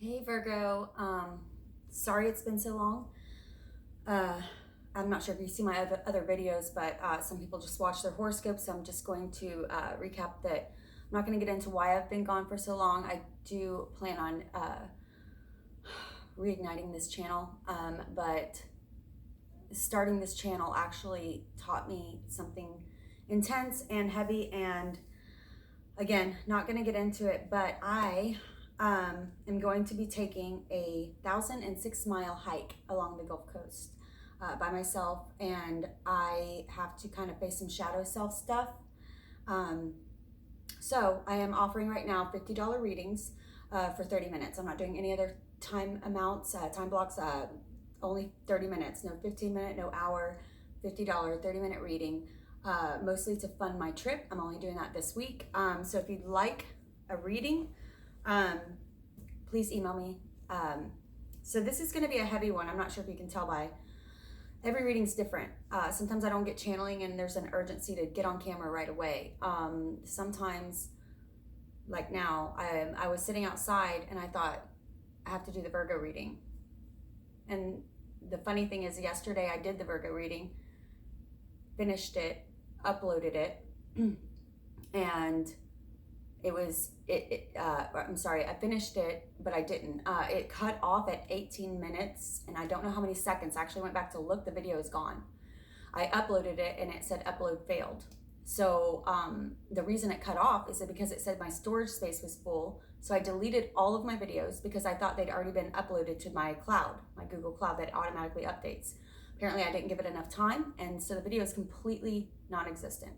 Hey Virgo, sorry it's been so long. I'm not sure if you see my other videos, but some people just watch their horoscopes, so I'm just going to recap that. I'm not going to get into why I've been gone for so long. I do plan on reigniting this channel, but starting this channel actually taught me something intense and heavy, and again, not going to get into it, but I am going to be taking a 1,006-mile hike along the Gulf Coast by myself, and I have to kind of face some shadow self stuff. So I am offering right now $50 readings for 30 minutes. I'm not doing any other time amounts, time blocks, only 30 minutes, no 15-minute, no hour, $50, 30-minute reading, mostly to fund my trip. I'm only doing that this week. So if you'd like a reading, please email me. So this is going to be a heavy one. I'm not sure if you can tell by every reading's different. Sometimes I don't get channeling and there's an urgency to get on camera right away. Sometimes, like now, I was sitting outside and I thought I have to do the Virgo reading. And the funny thing is, yesterday I did the Virgo reading, finished it, uploaded it, and I'm sorry, I finished it, but I didn't. It cut off at 18 minutes, and I don't know how many seconds. I actually went back to look, the video is gone. I uploaded it, and it said upload failed. So the reason it cut off is because it said my storage space was full, so I deleted all of my videos because I thought they'd already been uploaded to my cloud, my Google Cloud that automatically updates. Apparently I didn't give it enough time, and so the video is completely non-existent.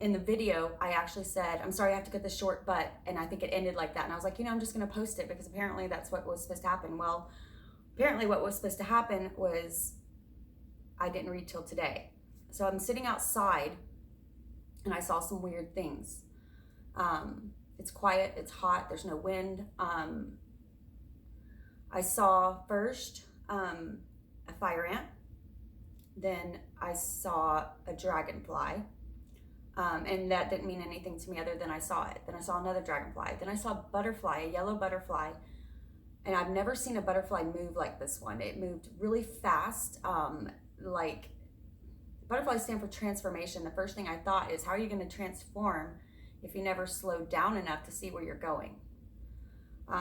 In the video, I actually said, I'm sorry I have to cut this short, but, and I think it ended like that. And I was like, I'm just going to post it because apparently that's what was supposed to happen. Well, apparently what was supposed to happen was I didn't read till today. So I'm sitting outside and I saw some weird things. It's quiet, it's hot, there's no wind. I saw first a fire ant, then I saw a dragonfly. And that didn't mean anything to me other than I saw it. Then I saw another dragonfly. Then I saw a butterfly, a yellow butterfly. And I've never seen a butterfly move like this one. It moved really fast. Like, butterflies stand for transformation. The first thing I thought is, how are you going to transform if you never slow down enough to see where you're going?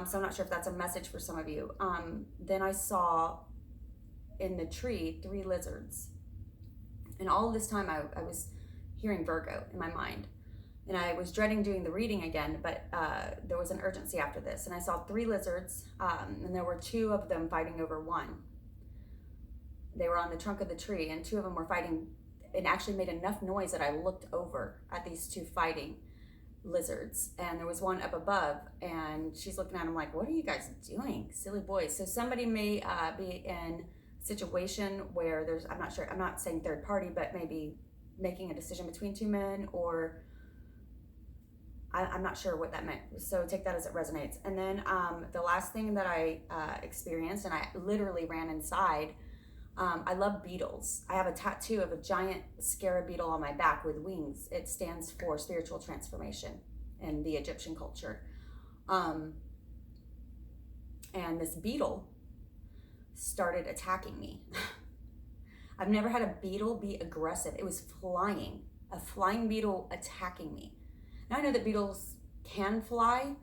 So I'm not sure if that's a message for some of you. Then I saw in the tree 3 lizards. And all of this time I was hearing Virgo in my mind, and I was dreading doing the reading again, but there was an urgency after this, and I saw 3 lizards, and there were 2 of them fighting over one. They were on the trunk of the tree, and 2 of them were fighting, and actually made enough noise that I looked over at these 2 fighting lizards, and there was one up above, and she's looking at him like, what are you guys doing, silly boys? So somebody may be in a situation where there's, I'm not sure, I'm not saying third party, but maybe making a decision between 2 men, or I'm not sure what that meant. So take that as it resonates. And then the last thing that I experienced, and I literally ran inside, I love beetles. I have a tattoo of a giant scarab beetle on my back with wings. It stands for spiritual transformation in the Egyptian culture. And this beetle started attacking me. I've never had a beetle be aggressive. It was flying, a flying beetle attacking me. Now I know that beetles can fly,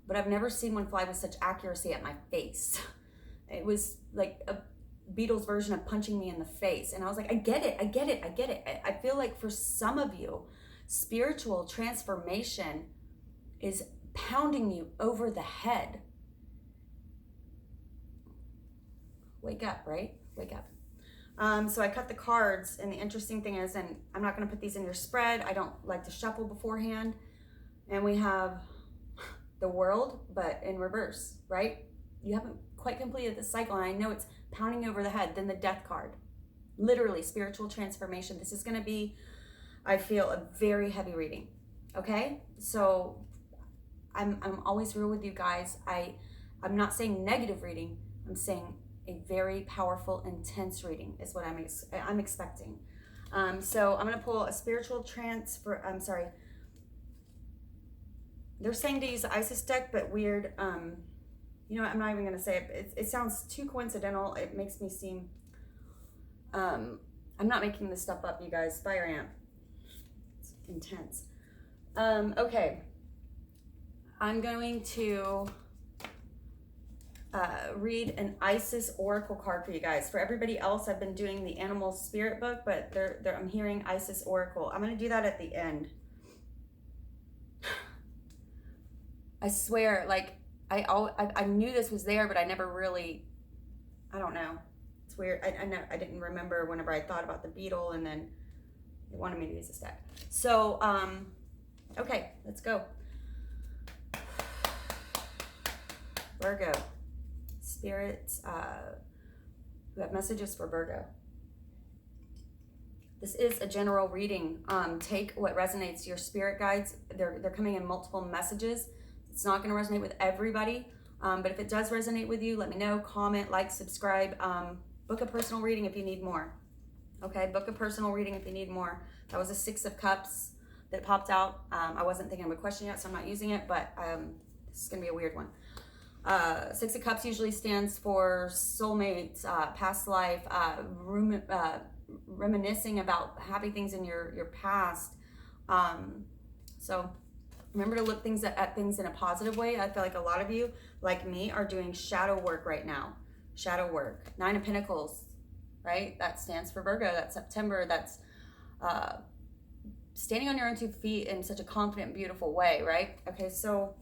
but I've never seen one fly with such accuracy at my face. It was like a beetle's version of punching me in the face. And I was like, I get it. I feel like for some of you, spiritual transformation is pounding you over the head. Wake up, right? Wake up. So I cut the cards, and the interesting thing is, and I'm not going to put these in your spread, I don't like to shuffle beforehand, and we have the World, but in reverse, right? You haven't quite completed the cycle, and I know it's pounding over the head. Then the Death card, literally spiritual transformation. This is going to be, I feel, a very heavy reading, okay? So I'm always real with you guys. I'm not saying negative reading, I'm saying a very powerful, intense reading is what I'm expecting. So I'm going to pull a spiritual They're saying to use the Isis deck, but weird. You know what? I'm not even going to say it. It sounds too coincidental. It makes me seem... I'm not making this stuff up, you guys. Fire ant. It's intense. Okay. I'm going to read an Isis oracle card for you guys. For everybody else, I've been doing the animal spirit book, but I'm hearing Isis oracle. I'm going to do that at the end. I swear, like, I knew this was there, but I never really, I don't know. It's weird. I didn't remember whenever I thought about the beetle, and then they wanted me to use this deck. So, okay, let's go. Virgo. Spirits who have messages for Virgo. This is a general reading. Take what resonates. Your spirit guides, they're coming in multiple messages. It's not going to resonate with everybody, but if it does resonate with you, let me know. Comment, like, subscribe. Book a personal reading if you need more. Okay, book a personal reading if you need more. That was a 6 of Cups that popped out. I wasn't thinking of a question yet, so I'm not using it, but this is going to be a weird one. 6 of Cups usually stands for soulmates, past life, reminiscing about happy things in your past. So remember to look at things in a positive way. I feel like a lot of you, like me, are doing shadow work right now. Shadow work. 9 of Pentacles, right? That stands for Virgo. That's September. That's standing on your own 2 feet in such a confident, beautiful way, right? Okay, so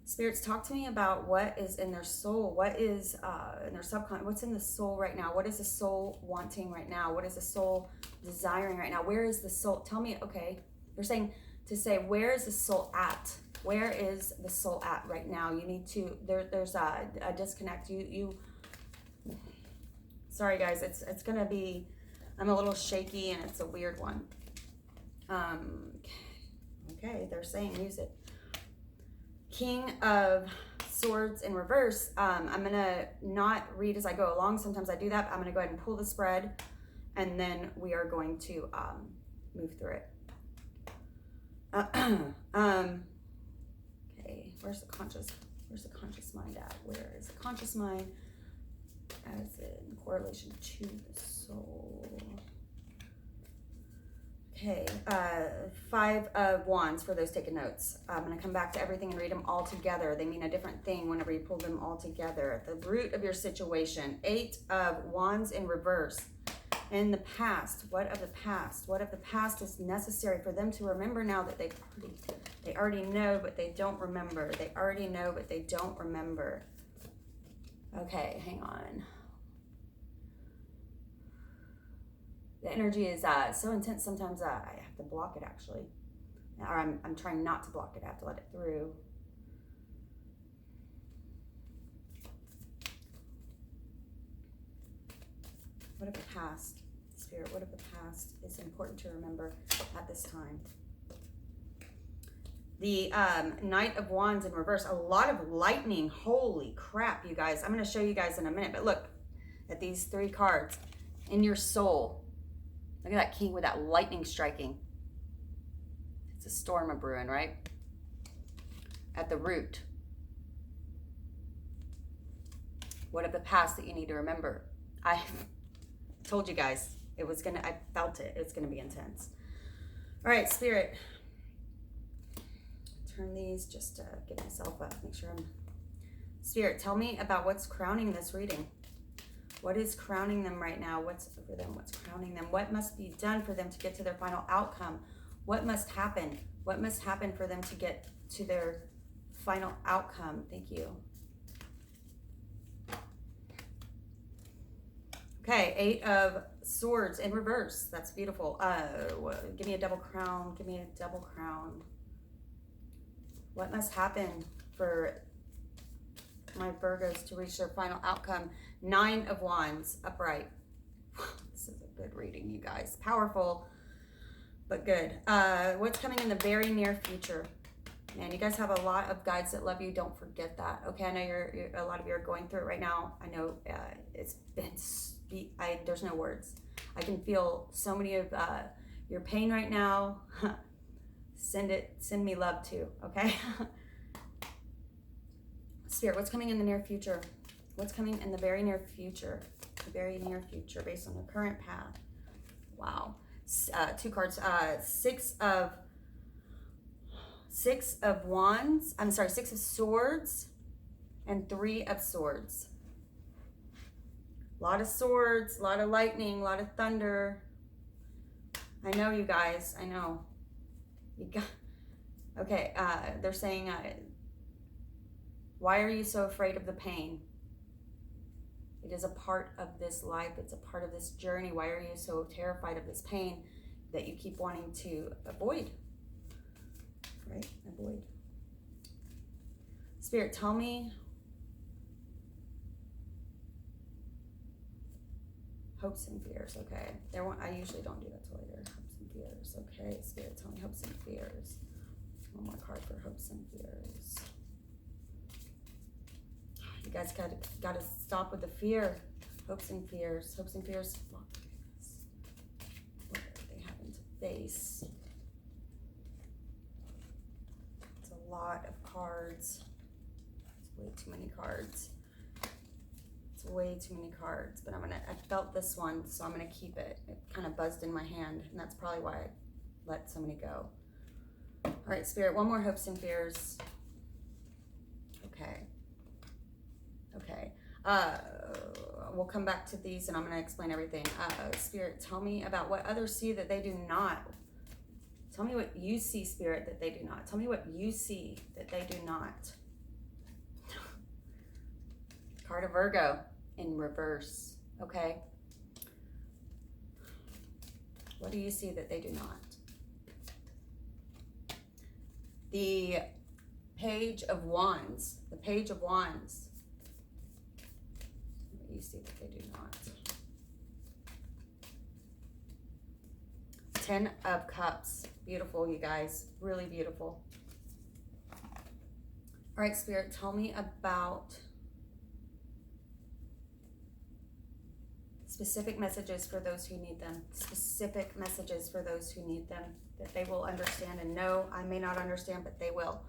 spirits, talk to me about what is in their soul. What is in their subconscious? What's in the soul right now? What is the soul wanting right now? What is the soul desiring right now? Where is the soul? Tell me, okay, they're saying to say, where is the soul at? Where is the soul at right now? You need to, there's a disconnect. Sorry guys, it's gonna be, I'm a little shaky and it's a weird one. Okay, they're saying use it. King of Swords in reverse. I'm gonna not read as I go along. Sometimes I do that. I'm gonna go ahead and pull the spread, and then we are going to move through it. Okay, where's the conscious mind at? Where is the conscious mind as in correlation to the soul? Okay, 5 of Wands for those taking notes. I'm going to come back to everything and read them all together. They mean a different thing whenever you pull them all together. At the root of your situation, 8 of Wands in reverse. In the past, what of the past? What of the past is necessary for them to remember now that they already know, but they don't remember. They already know, but they don't remember. Okay, hang on. The energy is so intense, sometimes I have to block it actually. Or I'm trying not to block it, I have to let it through. What of the past? Spirit, what of the past is important to remember at this time? The Knight of Wands in reverse, a lot of lightning. Holy crap, you guys. I'm going to show you guys in a minute, but look at these 3 cards. In your soul, look at that king with that lightning striking. It's a storm of brewing, right? At the root. What of the past that you need to remember? I told you guys I felt it. It's gonna be intense. All right, Spirit. Turn these just to get myself up, make sure Spirit, tell me about what's crowning this reading. What is crowning them right now? What's over them? What's crowning them? What must be done for them to get to their final outcome? What must happen? What must happen for them to get to their final outcome? Thank you. Okay, 8 of Swords in reverse. That's beautiful. Give me a double crown. Give me a double crown. What must happen for my Virgos to reach their final outcome? 9 of Wands, upright. This is a good reading, you guys. Powerful, but good. What's coming in the very near future? Man, you guys have a lot of guides that love you. Don't forget that. Okay, I know you're a lot of you are going through it right now. I know it's been, there's no words. I can feel so many of your pain right now. Send me love too, okay? Spirit, what's coming in the near future? What's coming in the very near future? The very near future based on the current path. Wow. 2 cards. Six of Wands. I'm sorry, 6 of Swords and 3 of Swords. A lot of swords, a lot of lightning, a lot of thunder. I know, you guys. I know. You got. Okay. They're saying, why are you so afraid of the pain? It is a part of this life. It's a part of this journey. Why are you so terrified of this pain that you keep wanting to avoid? Right? Avoid. Spirit, tell me. Hopes and fears. Okay. I usually don't do that till later. Hopes and fears. Okay. Spirit, tell me hopes and fears. One more card for hopes and fears. You guys got to stop with the fear. Hopes and fears. Hopes and fears. What are they having to face? It's a lot of cards. It's way too many cards. It's way too many cards. But I felt this one, so I'm gonna keep it. It kind of buzzed in my hand, and that's probably why I let so many go. All right, Spirit. One more hopes and fears. Okay. Okay, we'll come back to these and I'm going to explain everything. Spirit, tell me about what others see that they do not. Tell me what you see, Spirit, that they do not. Tell me what you see that they do not. Card of Virgo in reverse, okay? What do you see that they do not? The Page of Wands. The Page of Wands. You see that they do not. 10 of Cups. Beautiful, you guys. Really beautiful. All right, Spirit, tell me about specific messages for those who need them. Specific messages for those who need them, that they will understand and know. I may not understand, but they will.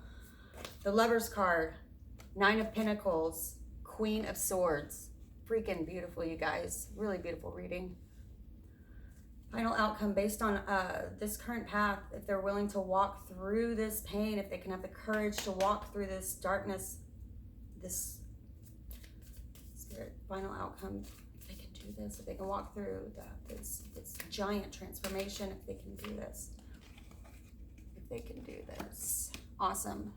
The Lover's card. 9 of Pentacles. Queen of Swords. Freaking beautiful, you guys. Really beautiful reading. Final outcome based on this current path. If they're willing to walk through this pain, if they can have the courage to walk through this darkness, this Spirit, final outcome. If they can do this, if they can walk through this giant transformation, if they can do this. If they can do this. Awesome.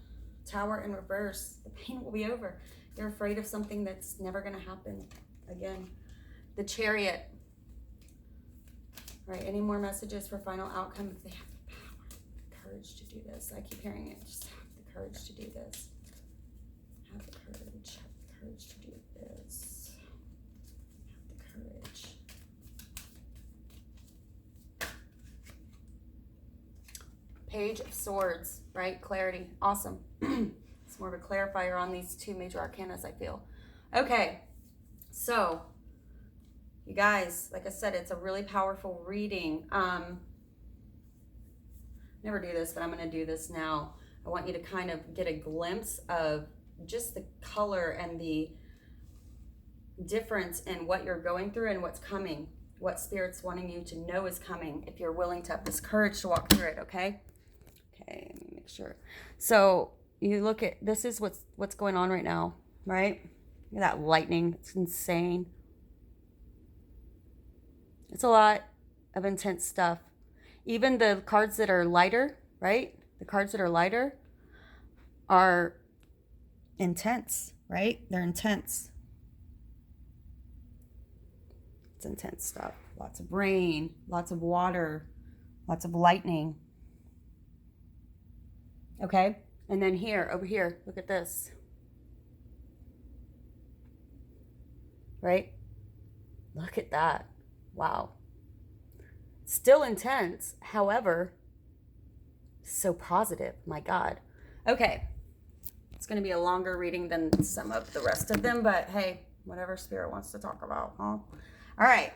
Tower in reverse. The pain will be over. You're afraid of something that's never going to happen again. The Chariot. All right, any more messages for final outcome? If they have the power, the courage to do this. I keep hearing it. Just have the courage to do this. Have the courage. Have the courage to do this. Have the courage. Page of Swords, right? Clarity. Awesome. It's more of a clarifier on these 2 major arcanas, I feel. Okay, so you guys, like I said, it's a really powerful reading. Never do this, but I'm going to do this now. I want you to kind of get a glimpse of just the color and the difference in what you're going through and what's coming, what Spirit's wanting you to know is coming, if you're willing to have this courage to walk through it, okay? Okay, let me make sure. So you look at, this is what's going on right now, right? Look at that lightning. It's insane. It's a lot of intense stuff. Even the cards that are lighter, right? The cards that are lighter are intense, right? They're intense. It's intense stuff. Lots of rain, lots of water, lots of lightning. Okay? And then here, over here, look at this. Right? Look at that. Wow. Still intense, however, so positive. My God. Okay. It's going to be a longer reading than some of the rest of them, but hey, whatever Spirit wants to talk about, huh? All right.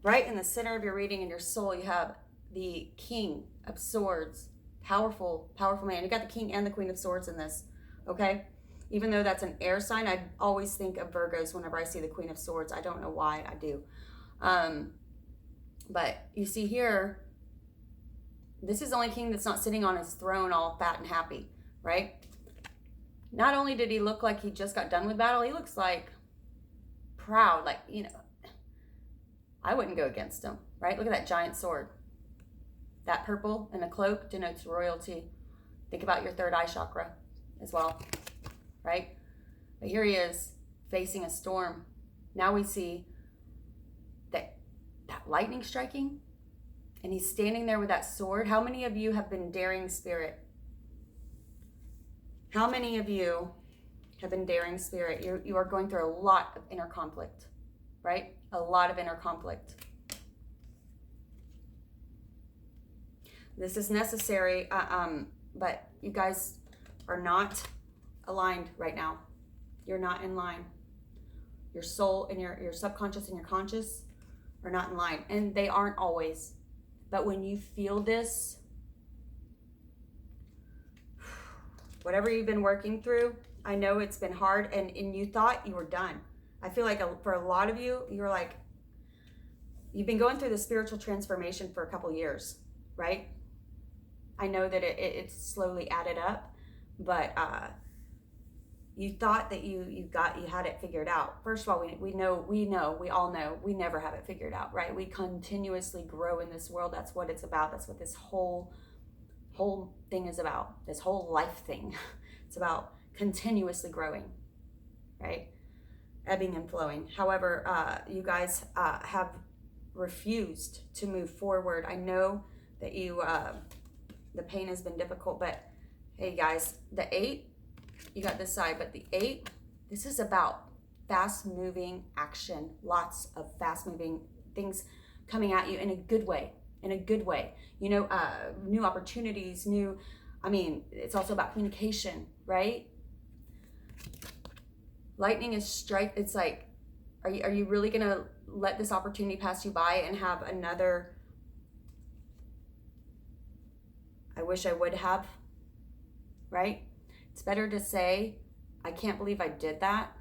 Right in the center of your reading in your soul, you have the King of Swords. Powerful, powerful man. You got the King and the Queen of Swords in this, okay? Even though that's an air sign, I always think of Virgos whenever I see the Queen of Swords. I don't know why, I do. But you see here, this is the only king that's not sitting on his throne all fat and happy, right? Not only did he look like he just got done with battle, he looks like proud, like, you know, I wouldn't go against him, right? Look at that giant sword. That purple and the cloak denotes royalty. Think about your third eye chakra as well, right? But here he is facing a storm. Now we see that lightning striking, and he's standing there with that sword. How many of you have been daring spirit? How many of you have been daring spirit? You are going through a lot of inner conflict, right? A lot of inner conflict. This is necessary, but you guys are not aligned right now. You're not in line. Your soul and your subconscious and your conscious are not in line, and they aren't always. But when you feel this, whatever you've been working through, I know it's been hard, and you thought you were done. I feel like for a lot of you, you're like, you've been going through the spiritual transformation for a couple years, right? I know that it's slowly added up, but you thought that you had it figured out. First of all, we all know we never have it figured out, right? We continuously grow in this world. That's what it's about. That's what this whole thing is about. This whole life thing. It's about continuously growing, right? Ebbing and flowing. However, you guys have refused to move forward. I know that the pain has been difficult, but hey guys, the 8, you got this side, but the 8, this is about fast moving action, lots of fast moving things coming at you in a good way, you know, new opportunities, it's also about communication, right? Lightning is strike. It's like, are you really gonna let this opportunity pass you by and have another, I wish I would have, right? It's better to say, I can't believe I did that,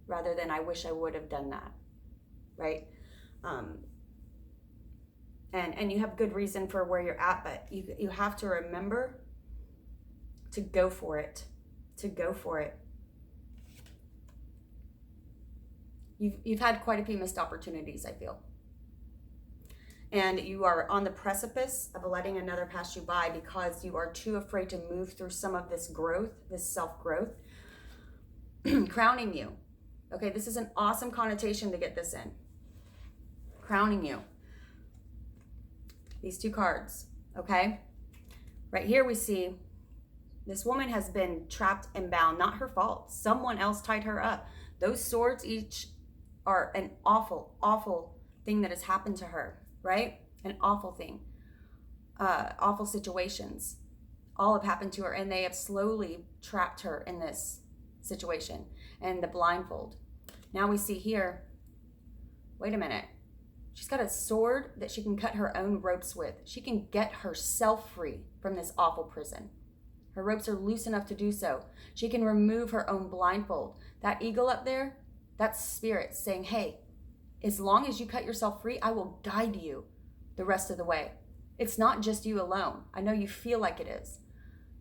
rather than I wish I would have done that, right? And you have good reason for where you're at, but you have to remember to go for it, You've had quite a few missed opportunities, I feel. And you are on the precipice of letting another pass you by because you are too afraid to move through some of this growth, this self-growth, crowning you. Okay, this is an awesome connotation to get this in. Crowning you. These 2 cards, okay? Right here we see this woman has been trapped and bound, not her fault. Someone else tied her up. Those swords each are an awful, awful thing that has happened to her. Right? An awful thing. Awful situations. All have happened to her, and they have slowly trapped her in this situation. And the blindfold. Now we see here, wait a minute. She's got a sword that she can cut her own ropes with. She can get herself free from this awful prison. Her ropes are loose enough to do so. She can remove her own blindfold. That eagle up there, that's spirit saying, hey, as long as you cut yourself free, I will guide you the rest of the way. It's not just you alone. I know you feel like it is.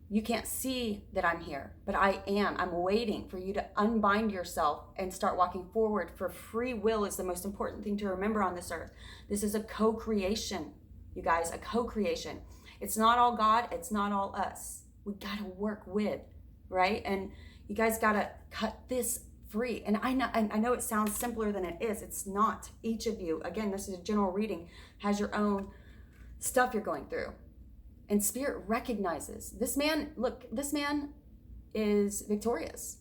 You can't see that I'm here, but I am. I'm waiting for you to unbind yourself and start walking forward, for free will is the most important thing to remember on this earth. This is a co-creation, you guys, a co-creation. It's not all God. It's not all us. We got to work with, right? And you guys got to cut this free. And I know it sounds simpler than it is. It's not. Each of you, again, this is a general reading, has your own stuff you're going through. And spirit recognizes this man. Look, this man is victorious,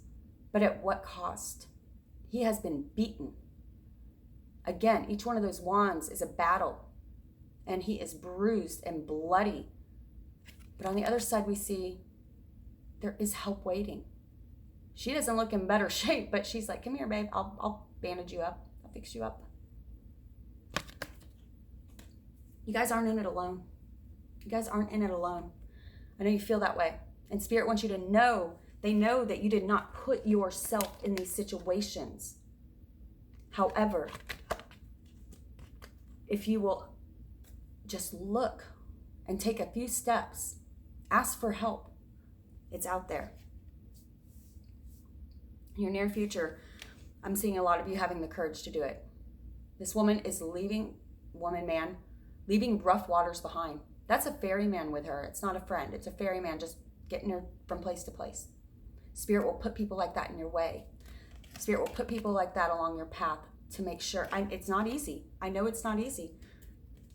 but at what cost? He has been beaten. Again, each one of those wands is a battle, and he is bruised and bloody. But on the other side, we see there is help waiting. She doesn't look in better shape, but she's like, come here, babe. I'll bandage you up. I'll fix you up. You guys aren't in it alone. You guys aren't in it alone. I know you feel that way. And Spirit wants you to know, they know that you did not put yourself in these situations. However, if you will just look and take a few steps, ask for help, it's out there. In your near future, I'm seeing a lot of you having the courage to do it. This woman is leaving rough waters behind. That's a ferryman with her. It's not a friend. It's a ferryman just getting her from place to place. Spirit will put people like that in your way. Spirit will put people like that along your path to make sure. It's not easy. I know it's not easy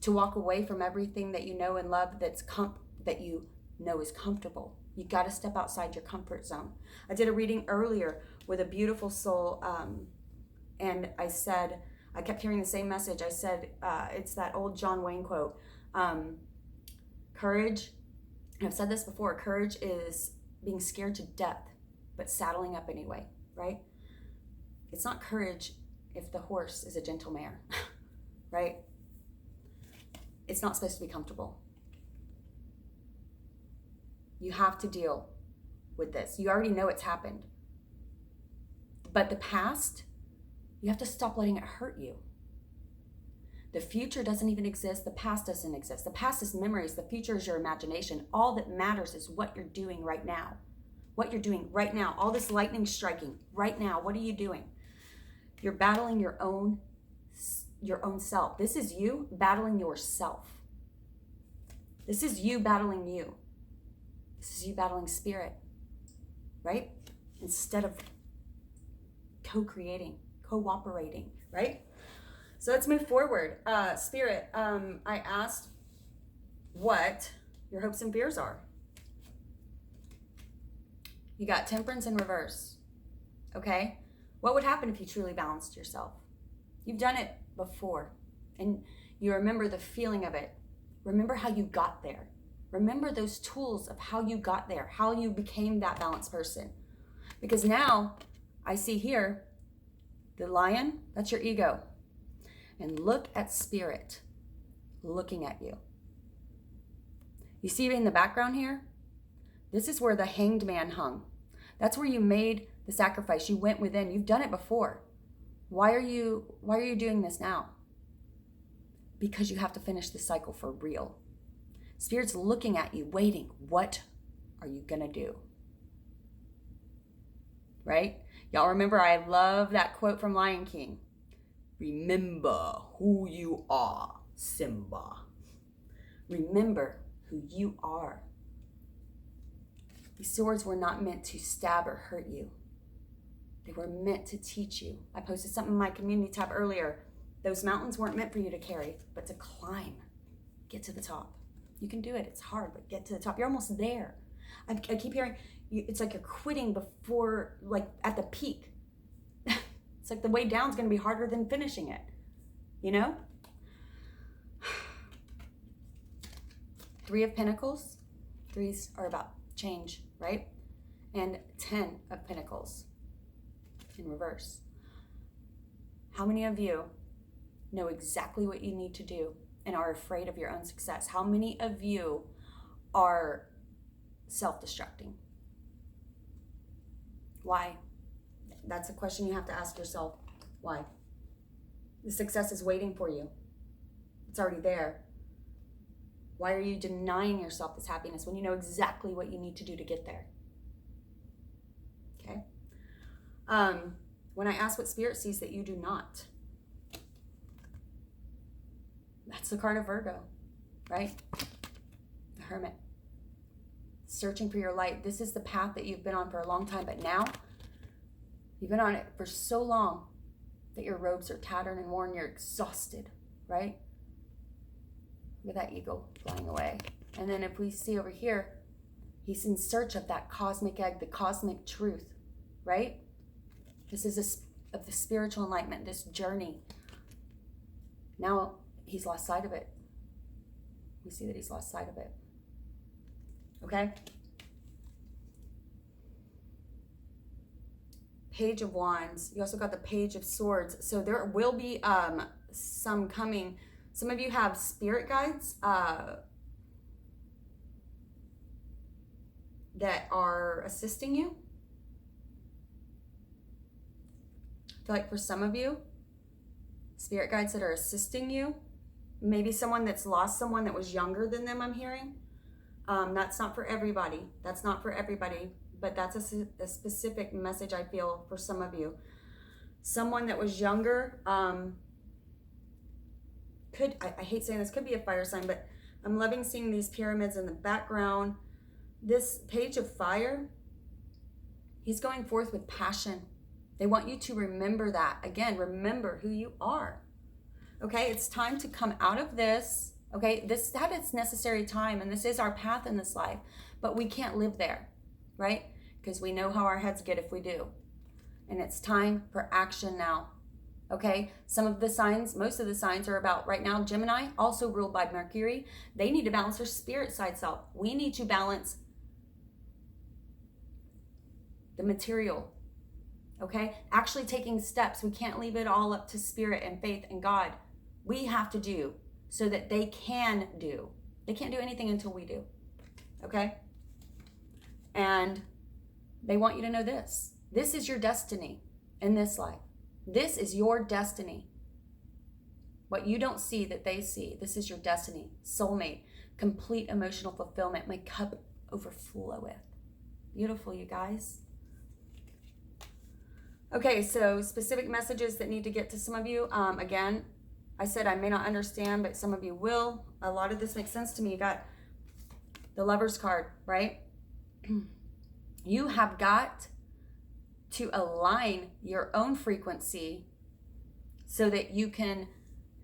to walk away from everything that you know and love that you know is comfortable. You got to step outside your comfort zone. I did a reading earlier with a beautiful soul, and I kept hearing the same message. I said, it's that old John Wayne quote, courage, and I've said this before, courage is being scared to death, but saddling up anyway, right? It's not courage if the horse is a gentle mare, right? It's not supposed to be comfortable. You have to deal with this. You already know it's happened. But the past, you have to stop letting it hurt you. The future doesn't even exist. The past doesn't exist. The past is memories. The future is your imagination. All that matters is what you're doing right now. What you're doing right now. All this lightning striking right now. What are you doing? You're battling your own self. This is you battling yourself. This is you battling you. This is you battling spirit, right? Instead of co-creating, cooperating, right? So let's move forward. Spirit, I asked what your hopes and fears are. You got temperance in reverse, okay? What would happen if you truly balanced yourself? You've done it before, and you remember the feeling of it. Remember how you got there. Remember those tools of how you got there, how you became that balanced person. Because now I see here, the lion, that's your ego. And look at spirit looking at you. You see in the background here? This is where the hanged man hung. That's where you made the sacrifice. You went within. You've done it before. Why are you doing this now? Because you have to finish the cycle for real. Spirit's looking at you, waiting. What are you gonna do? Right? Y'all remember, I love that quote from Lion King. Remember who you are, Simba. Remember who you are. These swords were not meant to stab or hurt you. They were meant to teach you. I posted something in my community tab earlier. Those mountains weren't meant for you to carry, but to climb. Get to the top. You can do it. It's hard, but get to the top. You're almost there. I keep hearing, it's like you're quitting before, like at the peak. It's like the way down is going to be harder than finishing it. You know? 3 of Pentacles. 3s are about change, right? And 10 of Pentacles in reverse. How many of you know exactly what you need to do and are afraid of your own success? How many of you are self-destructing? Why? That's a question you have to ask yourself. Why? The success is waiting for you. It's already there. Why are you denying yourself this happiness when you know exactly what you need to do to get there? Okay? When I ask what Spirit sees that you do not, that's the card of Virgo, right? The Hermit. Searching for your light. This is the path that you've been on for a long time, but now you've been on it for so long that your robes are tattered and worn. You're exhausted, right? Look at that eagle flying away. And then if we see over here, he's in search of that cosmic egg, the cosmic truth, right? This is of the spiritual enlightenment, this journey. Now he's lost sight of it. We see that he's lost sight of it. Okay? Page of Wands. You also got the Page of Swords. So there will be some Some of you have spirit guides that are assisting you. I feel like for some of you, spirit guides that are assisting you, maybe someone that's lost someone that was younger than them, I'm hearing. That's not for everybody. That's not for everybody, but that's a specific message I feel for some of you. Someone that was younger, I hate saying this, could be a fire sign, but I'm loving seeing these pyramids in the background. This page of fire, he's going forth with passion. They want you to remember that. Again, remember who you are. Okay, it's time to come out of this. Okay, this had its necessary time, and this is our path in this life, but we can't live there, right? Because we know how our heads get if we do. And it's time for action now. Okay, some of the signs, most of the signs are about right now, Gemini, also ruled by Mercury. They need to balance their spirit side self. We need to balance the material. Okay, actually taking steps. We can't leave it all up to spirit and faith and God. We have to do so that they can do. They can't do anything until we do. Okay, and they want you to know this. This is your destiny in this life. This is your destiny. What you don't see that they see, this is your destiny. Soulmate, complete emotional fulfillment. My cup overfloweth. Beautiful, you guys. Okay, so specific messages that need to get to some of you. Again, I said I may not understand, but some of you will. A lot of this makes sense to me. You got the Lover's card, right? You have got to align your own frequency so that you can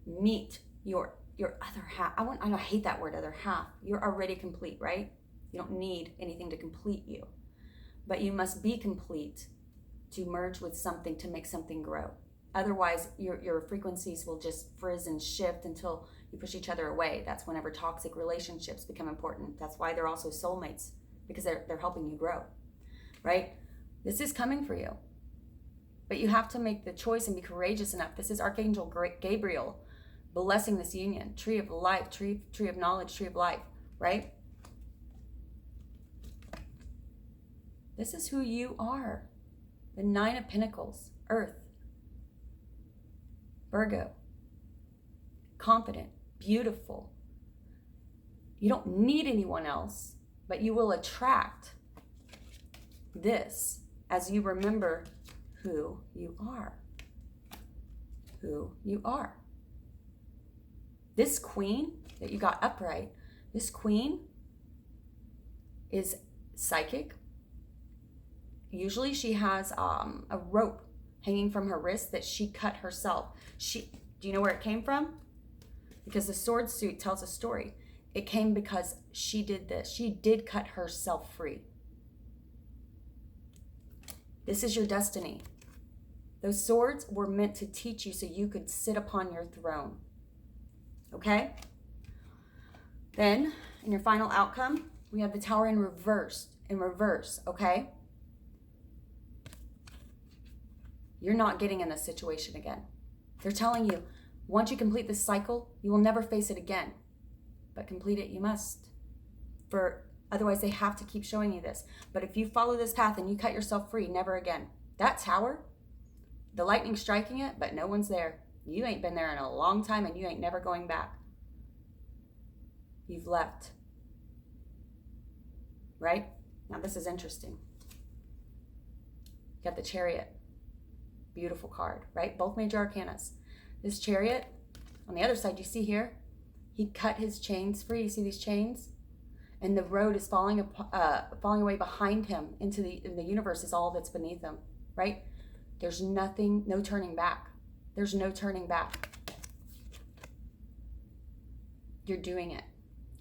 meet your other half. I hate that word, other half. You're already complete, right? You don't need anything to complete you, but you must be complete to merge with something, to make something grow. Otherwise, your frequencies will just frizz and shift until you push each other away. That's whenever toxic relationships become important. That's why they're also soulmates, because they're helping you grow, right? This is coming for you, but you have to make the choice and be courageous enough. This is Archangel Gabriel blessing this union. Tree of life, tree of knowledge, tree of life, right? This is who you are. The Nine of Pentacles, Earth, Virgo, confident, beautiful. You don't need anyone else, but you will attract this as you remember who you are. Who you are. This queen that you got upright, this queen is psychic. Usually she has a rope hanging from her wrist that she cut herself. Do you know where it came from? Because the sword suit tells a story. It came because she did this. She did cut herself free. This is your destiny. Those swords were meant to teach you so you could sit upon your throne. Okay? Then, in your final outcome, we have the Tower in reverse, okay? You're not getting in this situation again. They're telling you, once you complete this cycle, you will never face it again. But complete it you must. Otherwise, they have to keep showing you this. But if you follow this path and you cut yourself free, never again. That tower, the lightning striking it, but no one's there. You ain't been there in a long time and you ain't never going back. You've left. Right? Now this is interesting. You got the Chariot. Beautiful card, right? Both major arcanas. This Chariot, on the other side, you see here, he cut his chains free. You see these chains? And the road is falling away behind him into the universe is all that's beneath him, right? There's nothing, no turning back. There's no turning back. You're doing it.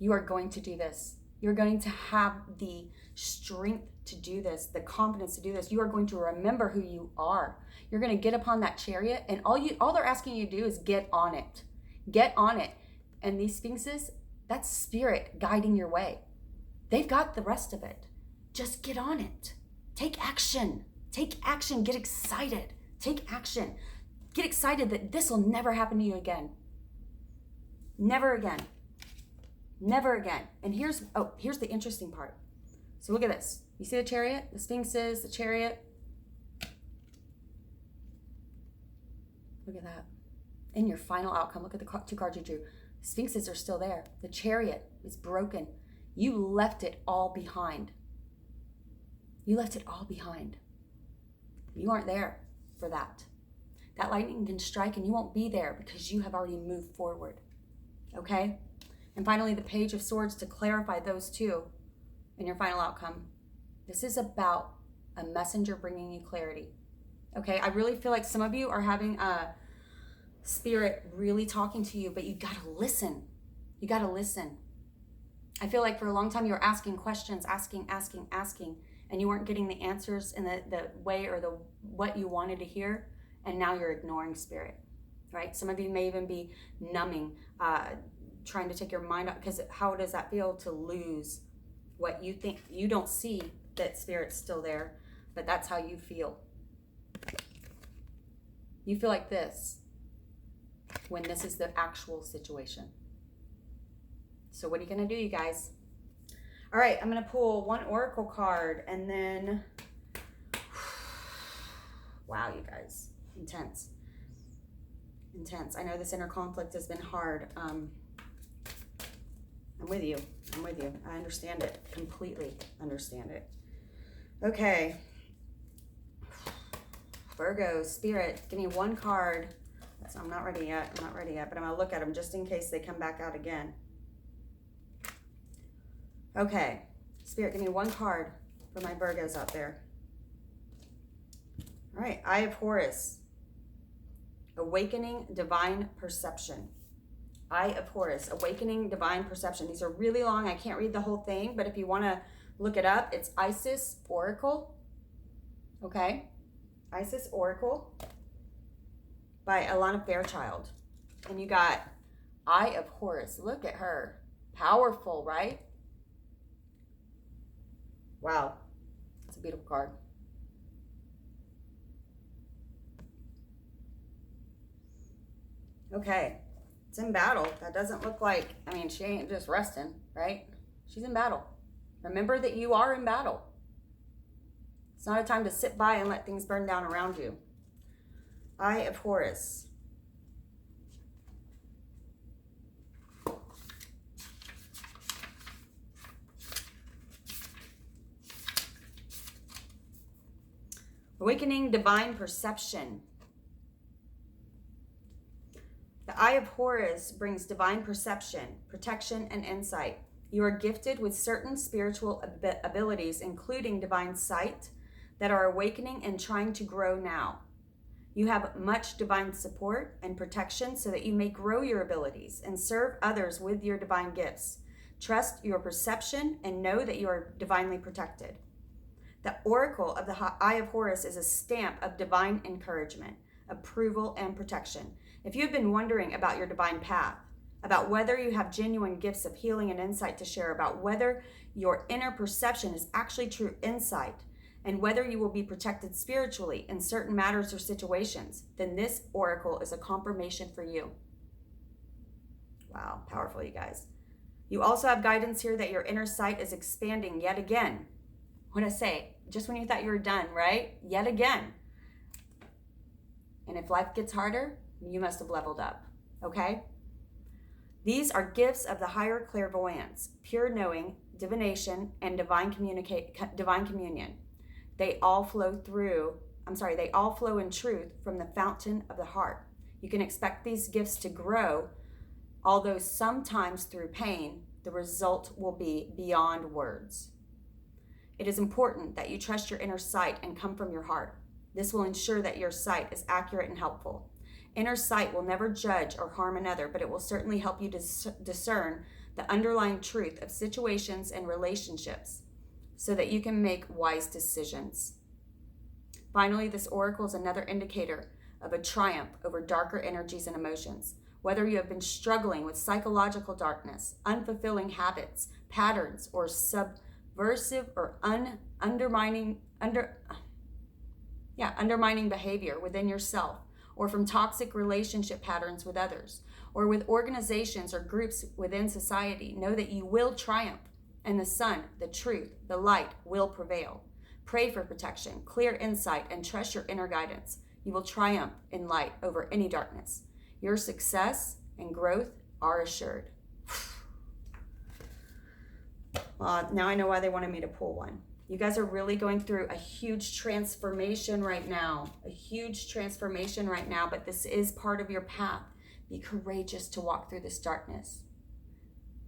You are going to do this. You're going to have the strength to do this, the confidence to do this. You are going to remember who you are. You're going to get upon that chariot, and all they're asking you to do is get on it. Get on it. And these sphinxes, that's spirit guiding your way. They've got the rest of it. Just get on it. Take action. Take action. Get excited. Take action. Get excited that this will never happen to you again. Never again. Never again. And here's the interesting part. So look at this. You see the Chariot, the Sphinxes, the Chariot. Look at that. In your final outcome, look at the two cards you drew. Sphinxes are still there. The Chariot is broken. You left it all behind. You left it all behind. You aren't there for that. That lightning can strike and you won't be there because you have already moved forward. Okay? And finally, the Page of Swords to clarify those two in your final outcome. This is about a messenger bringing you clarity. Okay? I really feel like some of you are having a spirit really talking to you, but you got to listen. You got to listen. I feel like for a long time you were asking questions, asking, and you weren't getting the answers in the way or the what you wanted to hear, and now you're ignoring spirit, right? Some of you may even be numbing, trying to take your mind out, because how does that feel to lose what you think? You don't see that spirit's still there, but that's how you feel. You feel like this when this is the actual situation. So what are you gonna do, you guys? All right, I'm gonna pull one oracle card and then, wow, you guys, intense. I know this inner conflict has been hard. I'm with you. I understand it, completely understand it. Okay. Virgo, Spirit, give me one card. I'm not ready yet, but I'm gonna look at them just in case they come back out again. Okay, Spirit, give me one card for my Virgos out there. All right, Eye of Horus. Awakening Divine Perception. Eye of Horus, Awakening Divine Perception. These are really long. I can't read the whole thing, but if you want to look it up, it's Isis Oracle. Okay? Isis Oracle by Alana Fairchild. And you got Eye of Horus. Look at her. Powerful, right? Wow. That's a beautiful card. Okay. It's in battle. That doesn't look like, I mean, she ain't just resting, right? She's in battle. Remember that you are in battle. It's not a time to sit by and let things burn down around you. Eye of Horus. Awakening Divine Perception. The Eye of Horus brings divine perception, protection, and insight. You are gifted with certain spiritual abilities, including divine sight, that are awakening and trying to grow now. You have much divine support and protection so that you may grow your abilities and serve others with your divine gifts. Trust your perception and know that you are divinely protected. The Oracle of the Eye of Horus is a stamp of divine encouragement, approval, and protection. If you have been wondering about your divine path, about whether you have genuine gifts of healing and insight to share, about whether your inner perception is actually true insight, and whether you will be protected spiritually in certain matters or situations, then this oracle is a confirmation for you. Wow, powerful, you guys. You also have guidance here that your inner sight is expanding yet again. What I say, just when you thought you were done, right? Yet again. And if life gets harder, you must have leveled up, okay? These are gifts of the higher clairvoyance, pure knowing, divination, and divine communion. They all flow in truth from the fountain of the heart. You can expect these gifts to grow, although sometimes through pain, the result will be beyond words. It is important that you trust your inner sight and come from your heart. This will ensure that your sight is accurate and helpful. Inner sight will never judge or harm another, but it will certainly help you discern the underlying truth of situations and relationships so that you can make wise decisions. Finally, this oracle is another indicator of a triumph over darker energies and emotions. Whether you have been struggling with psychological darkness, unfulfilling habits, patterns, or subversive or undermining behavior within yourself, or from toxic relationship patterns with others, or with organizations or groups within society, know that you will triumph, and the sun, the truth, the light will prevail. Pray for protection, clear insight, and trust your inner guidance. You will triumph in light over any darkness. Your success and growth are assured. Now I know why they wanted me to pull one. You guys are really going through a huge transformation right now. A huge transformation right now, but this is part of your path. Be courageous to walk through this darkness.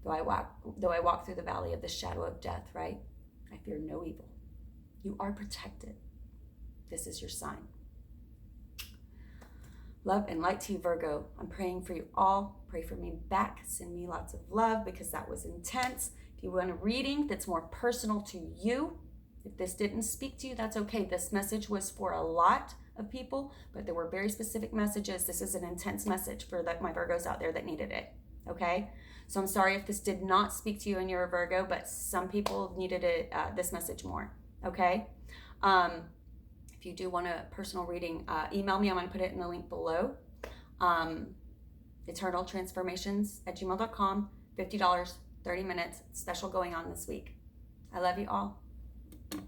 Though I walk through the valley of the shadow of death, right? I fear no evil. You are protected. This is your sign. Love and light to you, Virgo. I'm praying for you all. Pray for me back. Send me lots of love because that was intense. If you want a reading that's more personal to you, if this didn't speak to you, that's okay. This message was for a lot of people, but there were very specific messages. This is an intense message for my Virgos out there that needed it, okay? So I'm sorry if this did not speak to you and you're a Virgo, but some people needed it, this message more, okay? If you do want a personal reading, email me. I'm going to put it in the link below. eternaltransformations@gmail.com. $50, 30 minutes. Special going on this week. I love you all.